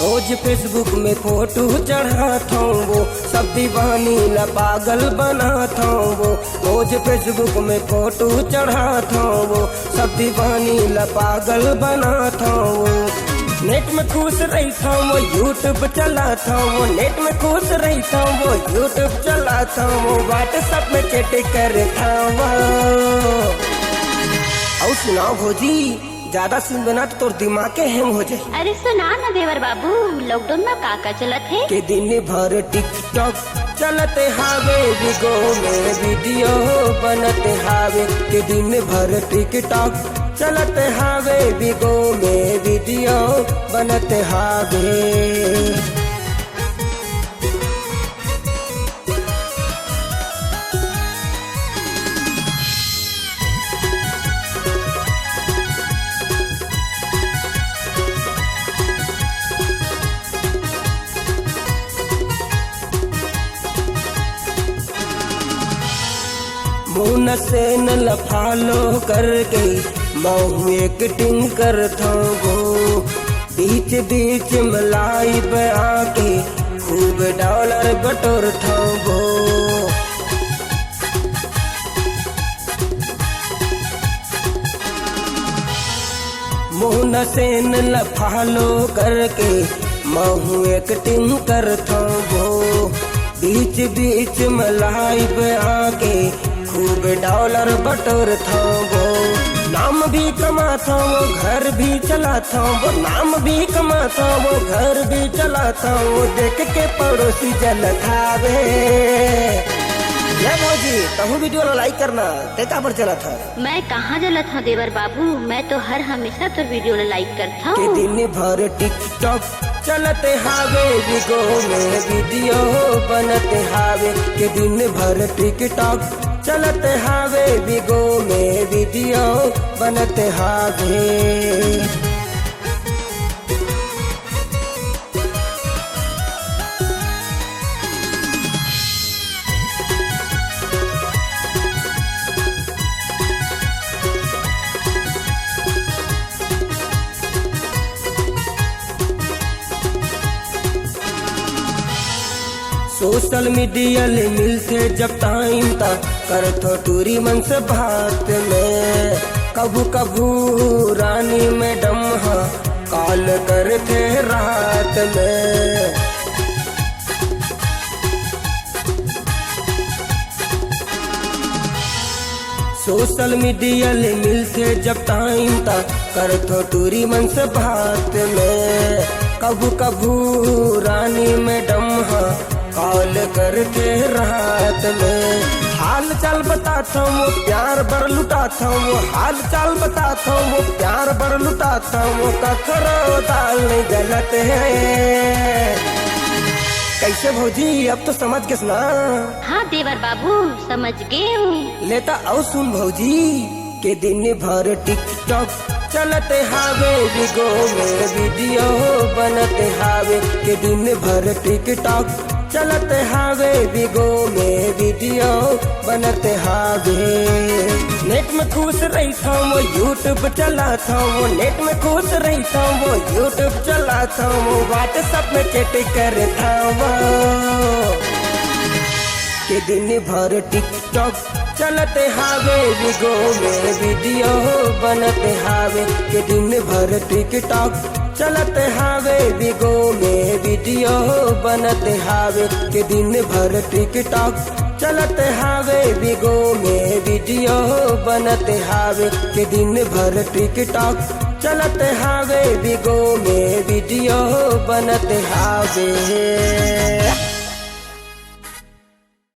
रोज Facebook में photo चढ़ाता हूँ वो सब दीवानी ला पागल बनाता हूँ वो। रोज फेसबुक में फोटो चढ़ाता हूँ वो सब दीवानी ला पागल बनाता हूँ। नेट में खुश रहता हूँ वो यूट्यूब चलाता हूँ वो। नेट में खुश रहता हूँ वो यूट्यूब चलाता हूँ वो। व्हाट्सएप में चैट करता हूँ। और सुनाओ भौजी, ज्यादा सुन बना तो तोर दिमाग के हैंग हो जाए। अरे सुना ना देवर बाबू, लॉकडाउन में का चलत है के दिन भर टिकटॉक चलते हावे, बिगो में वीडियो बनते हावे। के दिन भर टिकटॉक चलते हावे, बिगो में वीडियो बनते हावे। मुन से न लफालो करके महू एक्टिंग करता हूँ। बीच बीच में लाइव आके खूब डॉलर बटोरता हूँ। मुन से न लफालो करके महू एक्टिंग करता हूँ। बीच बीच में लाइव आके खूब डॉलर बटोरता वो। नाम भी कमाता वो घर भी चलाता वो। नाम भी कमाता वो घर भी चलाता वो। देख के पड़ोसी जल खावे। भौजी तहु वीडियो लाइक करना देखा पर चला था। मैं कहाँ जला था देवर बाबू, मैं तो हर हमेशा तो वीडियो लाइक करता हूँ। के दिन भर टिकटॉक चलते हावे, बिगो में वीडियो बनते हावे। के दिन भर टिकटॉक चलते हावे, बिगो में वीडियो बनते हावे। सोशल मीडिया ले मिलते जब टाइम था करतो टूरी मन से बात में। कभू कभू रानी मैडम हाँ कॉल करते रात में। सोशल मीडिया ले मिलते जब टाइम था करतो टूरी मन से बात में। कभू कभू रानी मैडम हाँ कॉल करके रात में। हाल चाल बताता हूँ प्यार बर लुटाता हूँ। हाल चाल बताता हूँ प्यार बर लुटाता हूँ। ककरो दाल नहीं गलत है। कैसे भौजी अब तो समझ के सुना। हाँ देवर बाबू समझ गए हूँ। लेता और सुन भौजी, के दिन भर टिकटॉक चलते हावे, बिगो में वीडियो बनते हावे। के दिन भर टिकटॉक चलते हावे, बिगो में वीडियो बनते हावे। नेट में खुश रहता हूँ वो यूट्यूब चलाता हूँ। नेट में खुश रहता हूँ वो यूट्यूब चलाता हूँ। व्हाट्सएप में चैट करता हूँ। के दिन भर टिकटॉक चलते हावे, बिगो में वीडियो बनते हावे। के दिन भर टिकटॉक चलते हावे, बिगो में वीडियो बनते हावे। के दिन भर टिकटॉक चलते हावे, बिगो में वीडियो बनते हावे। के दिन भर टिकटॉक चलते हावे, बिगो में वीडियो बनते हावे।